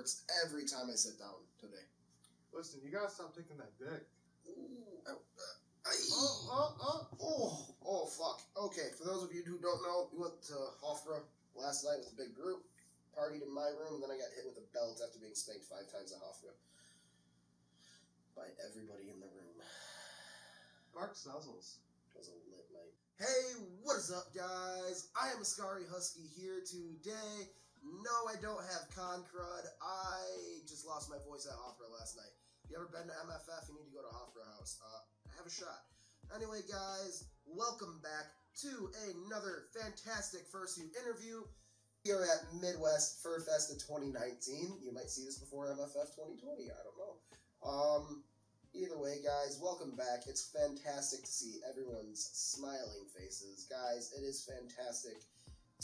hurts every time I sit down today. Listen, you gotta stop taking that dick. Ooh, oh, fuck. Okay, for those of you who don't know, we went to Hofstra last night with a big group, partied in my room, and then I got hit with a belt after being spanked 5 times at Hofstra. By everybody in the room. Bark Snuzzles. It was a lit night. Hey, what is up, guys? I am Ascari Husky here today. No, I don't have con crud. I just lost my voice at Hofstra last night. If you ever been to MFF, you need to go to Hofstra House. Have a shot. Anyway, guys, welcome back to another fantastic Fursuit interview. We are at Midwest Furfest in 2019. You might see this before MFF 2020. I don't know. Either way, guys, welcome back. It's fantastic to see everyone's smiling faces. Guys, it is fantastic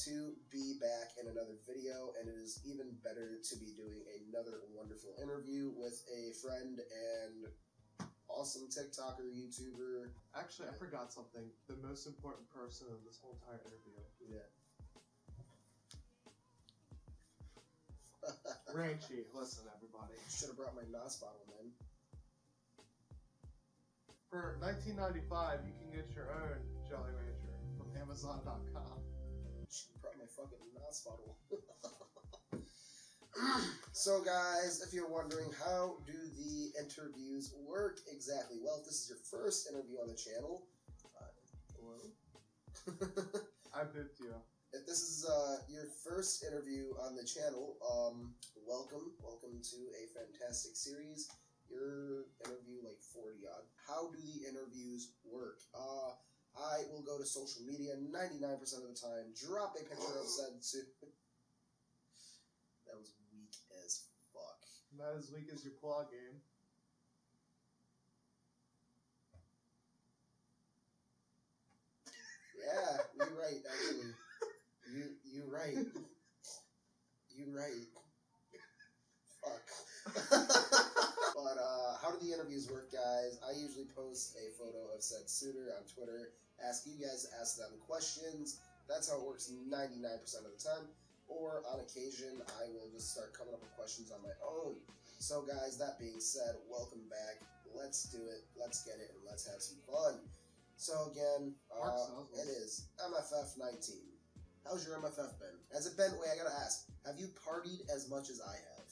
to be back in another video, and it is even better to be doing another wonderful interview with a friend and awesome TikToker, YouTuber. Actually, I forgot something. The most important person in this whole entire interview. Yeah. Ranchy, listen, everybody. Should have brought my NOS bottle, man. For $19.95, you can get your own Jelly Rancher from Amazon.com. Should have brought my fucking NOS bottle. So, guys, if you're wondering, how do the interviews work exactly? Well, if this is your first interview on the channel, hello? I picked you. If this is your first interview on the channel, welcome to a fantastic series. Your interview like 40 odd. How do the interviews work? I will go to social media 99% of the time, drop a picture of said suit. That was weak as fuck. Not as weak as your claw game. Yeah, you're right, actually. You right. You right. Fuck. But how do the interviews work, guys? I usually post a photo of said suitor on Twitter, ask you guys to ask them questions. That's how it works 99% of the time. Or on occasion, I will just start coming up with questions on my own. So, guys, that being said, welcome back. Let's do it. Let's get it, and let's have some fun. So again, it is MFF 19. How's your MFF been? Has it been? Wait, I gotta ask. Have you partied as much as I have?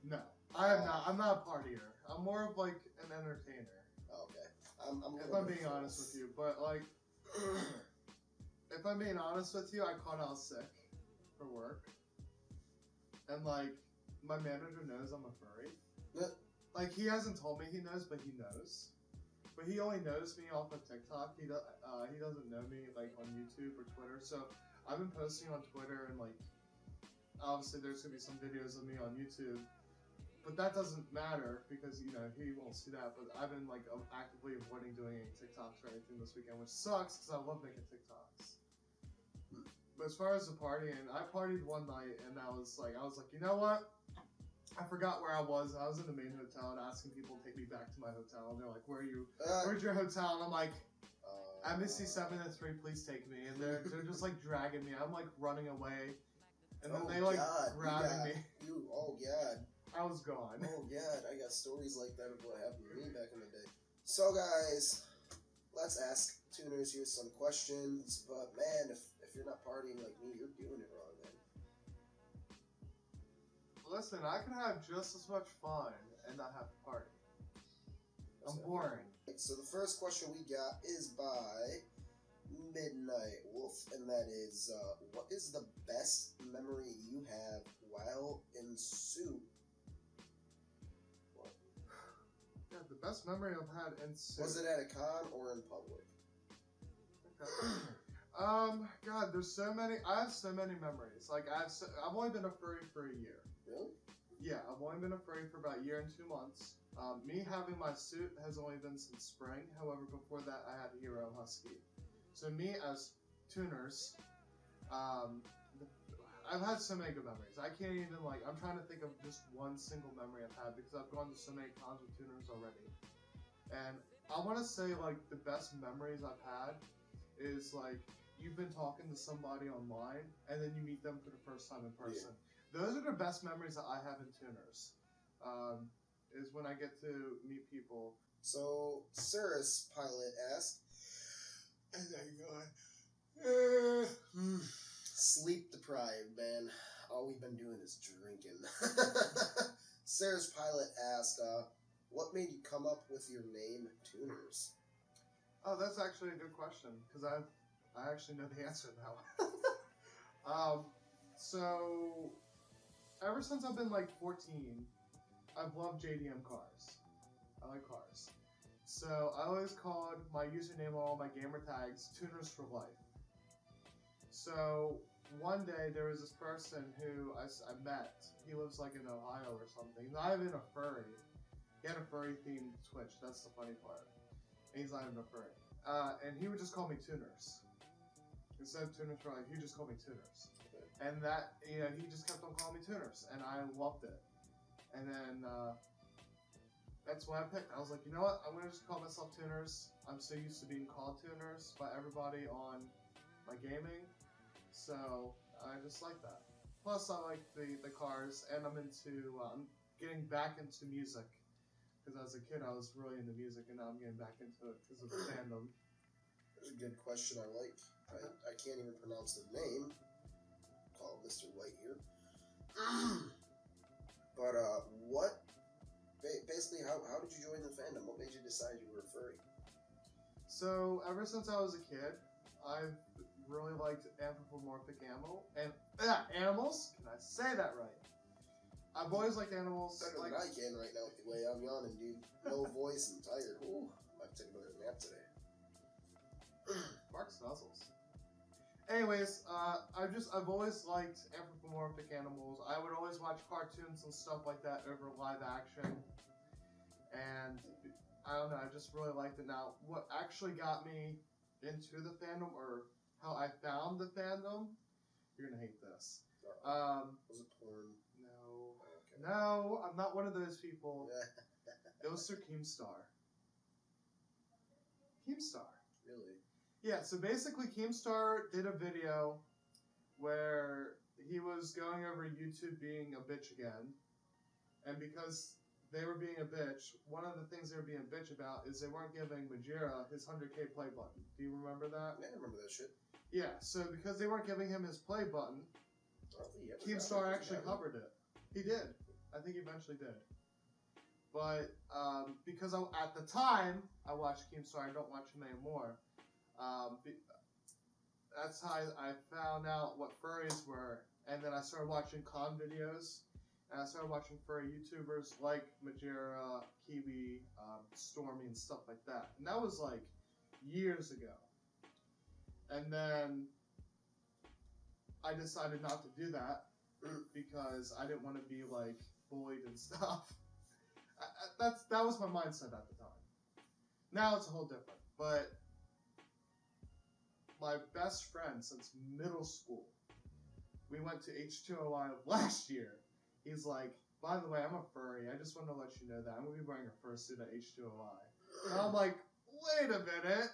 No, I am not. I'm not a partier. I'm more of like an entertainer. Oh, okay. If I'm being honest with you, but like, if I'm being honest with you, I caught out sick for work, and like, my manager knows I'm a furry. Like, he hasn't told me he knows, but he knows. But he only knows me off of TikTok. He doesn't know me like on YouTube or Twitter. So I've been posting on Twitter, and like, obviously there's gonna be some videos of me on YouTube. But that doesn't matter because, you know, he won't see that. But I've been like actively avoiding doing any TikToks or anything this weekend, which sucks because I love making TikToks. But as far as the partying, I partied one night, and I was like, you know what? I forgot where I was. I was in the main hotel and asking people to take me back to my hotel. And they're like, "Where are you? Where's your hotel?" And I'm like, "Embassy 703, please take me." And they're just like dragging me. I'm like running away, and then they like grabbing me. Oh god. I was gone. Oh god, I got stories like that of what happened to me back in the day. So guys, let's ask tuners here some questions. But man, if you're not partying like me, you're doing it wrong, man. Listen, I can have just as much fun and not have to party. I'm boring. So the first question we got is by Midnight Wolf, and that is, what is the best memory you have while in suit? What? Yeah, the best memory I've had in suit. Was it at a con or in public? God, there's so many. I have so many memories. Like I've only been a furry for a year. Really? Yeah, I've only been a furry for about a year and 2 months. Me having my suit has only been since spring. However, before that, I had Hero Husky. So me as tuners, I've had so many good memories. I can't even like. I'm trying to think of just one single memory I've had because I've gone to so many cons with tuners already. And I want to say like the best memories I've had is like you've been talking to somebody online and then you meet them for the first time in person. Yeah. those are the best memories that I have in tuners. Is when I get to meet people. So, Cirrus Pilot asked, And there you go. Sleep deprived, man. All we've been doing is drinking. Sarah's Pilot asked, what made you come up with your name, Tuners? Oh, that's actually a good question, because I actually know the answer now. So, ever since I've been like 14, I've loved JDM cars. I like cars. So, I always called my username on all my gamer tags, Tuners for Life. So, one day there was this person who I met. He lives like in Ohio or something. He's not even a furry. He had a furry themed Twitch. That's the funny part. And he's not even a furry. And he would just call me Tuners. Instead of Tuners for Life, he would just call me Tuners. And that, you know, he just kept on calling me Tuners. And I loved it. And then, that's what I picked. I was like, you know what? I'm going to just call myself Tuners. I'm so used to being called Tuners by everybody on my gaming. So, I just like that. Plus, I like the cars, and I'm getting back into music. Because as a kid, I was really into music, and now I'm getting back into it because of the fandom. That's a good question I like. I can't even pronounce the name. Call Mr. White here. But, basically, how did you join the fandom? What made you decide you were a furry? So, ever since I was a kid, I've really liked anthropomorphic animals. Can I say that right? I've always liked animals. Better than I can right now with the way I'm yawning, dude. No voice and tired. Ooh, I might take another nap today. Mark Snuzzles. Anyways, I've always liked anthropomorphic animals. I would always watch cartoons and stuff like that over live action. And I don't know, I just really liked it. Now, what actually got me into the fandom, or how I found the fandom, you're gonna hate this. Was it porn? No. Okay. No, I'm not one of those people. It was Sir Keemstar. Keemstar. Really? Yeah, so basically Keemstar did a video where he was going over YouTube being a bitch again. And because they were being a bitch, one of the things they were being a bitch about is they weren't giving Majira his 100k play button. Do you remember that? Yeah, I remember that shit. Yeah, so because they weren't giving him his play button, Keemstar actually covered it. He did. I think he eventually did. But because at the time I watched Keemstar, I don't watch him anymore. That's how I found out what furries were, and then I started watching con videos, and I started watching furry YouTubers like Majira, Kiwi, Stormy, and stuff like that. And that was like years ago. And then I decided not to do that because I didn't want to be like bullied and stuff. That was my mindset at the time. Now it's a whole different. But my best friend since middle school, we went to H2OI last year. He's like, by the way, I'm a furry. I just want to let you know that I'm going to be wearing a fursuit at H2OI. And I'm like, wait a minute.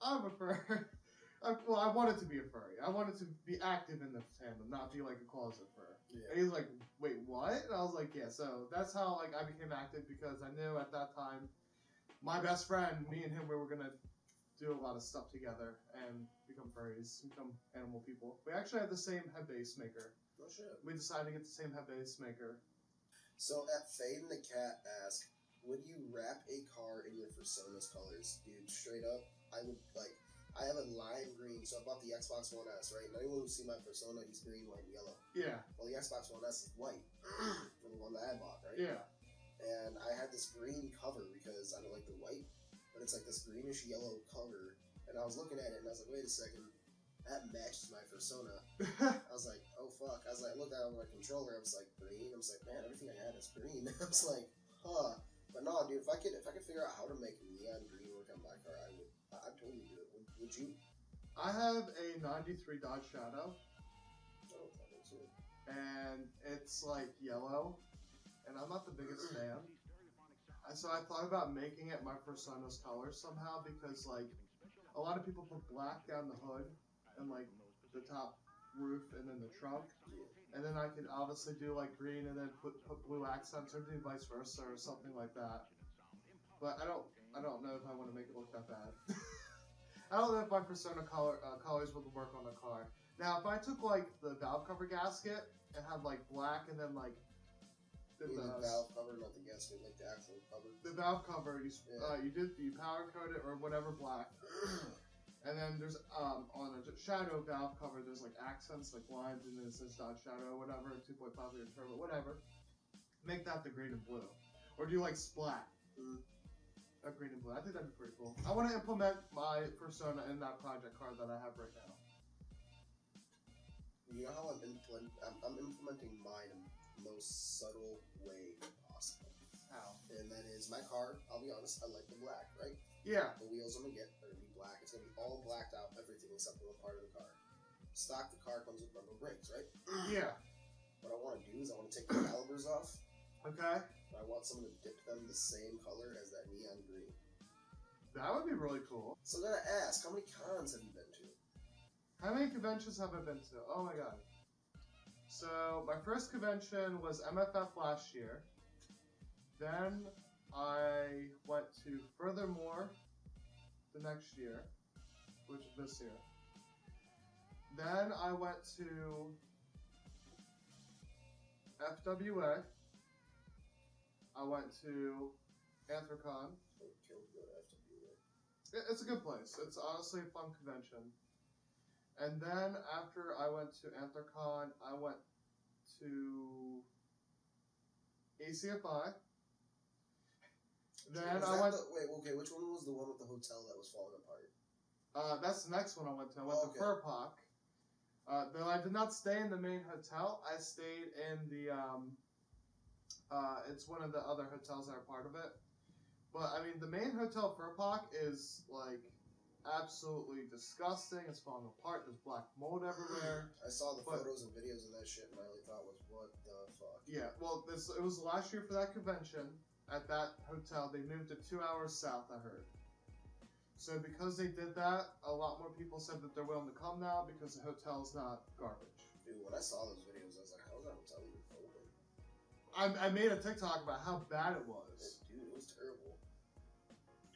I'm a furry. Well, I wanted to be a furry. I wanted to be active in the fandom, not be like a closet fur. Yeah. And he's like, wait, what? And I was like, yeah. So that's how like I became active, because I knew at that time, my best friend, me and him, we were gonna do a lot of stuff together and become furries, become animal people. We actually had the same head base maker. Oh shit. We decided to get the same head base maker. So at Fade and the Cat asked, would you wrap a car in your Fursuit's colors? Dude, straight up, I would like. I have a lime green, so I bought the Xbox One S, right? And anyone who's seen my persona, he's green, white, and yellow. Yeah. Well, the Xbox One S is white, for the one that I bought, right? Yeah. And I had this green cover because I don't like the white, but it's like this greenish yellow cover. And I was looking at it, and I was like, wait a second, that matches my persona. I was like, oh fuck. I was like, I looked at it on my controller, I was like, green. I was like, man, everything I had is green. I was like, huh. But no, dude, if I could figure out how to make neon green work on my car, I'd totally do it. Would you? I have a 93 Dodge Shadow. Oh, that makes it. And it's like yellow, and I'm not the biggest fan. So I thought about making it my persona's color somehow, because like a lot of people put black down the hood and like the top roof and then the trunk. And then I could obviously do like green and then put blue accents, or do vice versa or something like that. But I don't know if I want to make it look that bad. I don't know if my Persona colors would work on the car. Now, if I took like the valve cover gasket and had like black and then like the valve cover, not the gasket, like the actual cover. The valve cover, you powder coat it or whatever black. And then there's on a shadow valve cover, there's like accents, like lines, and then it says dot shadow, whatever, 2.5 liter turbo, whatever. Make that the green and blue, or do like splat, green and blue. I think that'd be pretty cool. I want to implement my Persona in that project car that I have right now. You know how I'm implementing mine in the most subtle way possible. How? And that is my car. I'll be honest, I like the black, right? Yeah. The wheels I'm gonna get are gonna be black. It's gonna be all blacked out, everything except for one part of the car. Stock, the car comes with rubber brakes, right? Yeah. What I want to do is I want to take the calipers off. Okay. I want someone to dip them the same color as that neon green. That would be really cool. So I gotta ask, how many cons have you been to? How many conventions have I been to? Oh my god. So my first convention was MFF last year. Then I went to Furthermore the next year, which is this year. Then I went to FWA. I went to Anthrocon. It's a good place. It's honestly a fun convention. And then after I went to Anthrocon, I went to ACFI. Then I went. Which one was the one with the hotel that was falling apart? That's the next one I went to. I went to Furpark. Though I did not stay in the main hotel, I stayed in the. It's one of the other hotels that are part of it. But I mean, the main hotel Furpark is like absolutely disgusting. It's falling apart. There's black mold everywhere. I saw the photos and videos of that shit, and I only thought was, what the fuck? Yeah, well, it was last year for that convention. At that hotel, they moved it 2 hours south, I heard. So because they did that, a lot more people said that they're willing to come now because the hotel's not garbage. Dude, when I saw those videos, I was like, how's that hotel even open? I made a TikTok about how bad it was. Dude, it was terrible.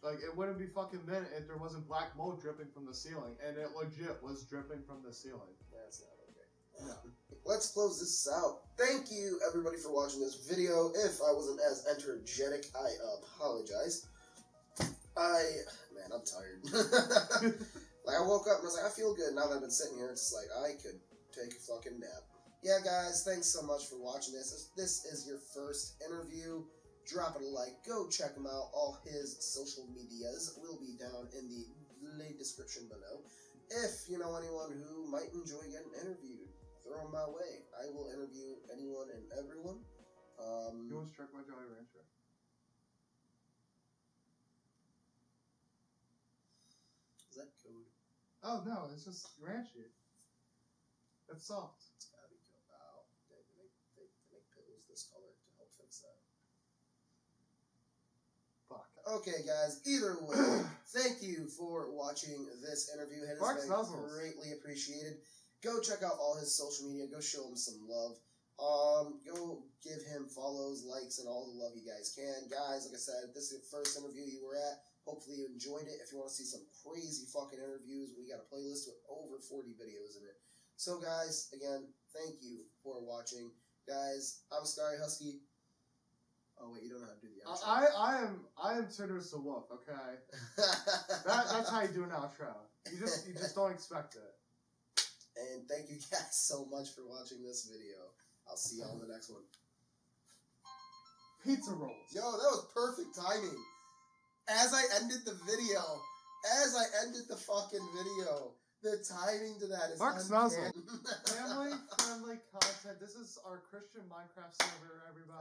Like, it wouldn't be fucking minute if there wasn't black mold dripping from the ceiling, and it legit was dripping from the ceiling. That's not okay. No. Let's close this out. Thank you, everybody, for watching this video. If I wasn't as energetic, I apologize. Man, I'm tired. Like, I woke up and I was like, I feel good. Now that I've been sitting here, it's like, I could take a fucking nap. Yeah, guys, thanks so much for watching this. If this is your first interview, drop it a like. Go check him out. All his social medias will be down in the description below. If you know anyone who might enjoy getting interviewed, throw them my way. I will interview anyone and everyone. You want to check my Jolly Rancher? Is that code? Oh no, it's just ranchy. It's soft. It's gotta be code. Oh, they make pills this color to help fix that. Fuck. Okay, guys. Either way, thank you for watching this interview. It has been greatly appreciated. Go check out all his social media. Go show him some love. Go give him follows, likes, and all the love you guys can. Guys, like I said, this is the first interview you were at. Hopefully you enjoyed it. If you want to see some crazy fucking interviews, we got a playlist with over 40 videos in it. So, guys, again, thank you for watching. Guys, I'm Ascari Husky. Oh, wait, you don't know how to do the outro. I am Eruza Wolf, okay? That's how you do an outro. You just don't expect it. And thank you guys so much for watching this video. I'll see y'all in the next one. Pizza rolls. Yo, that was perfect timing. As I ended the fucking video, the timing to that is Mark uncanny. Family-friendly content. This is our Christian Minecraft server, everybody.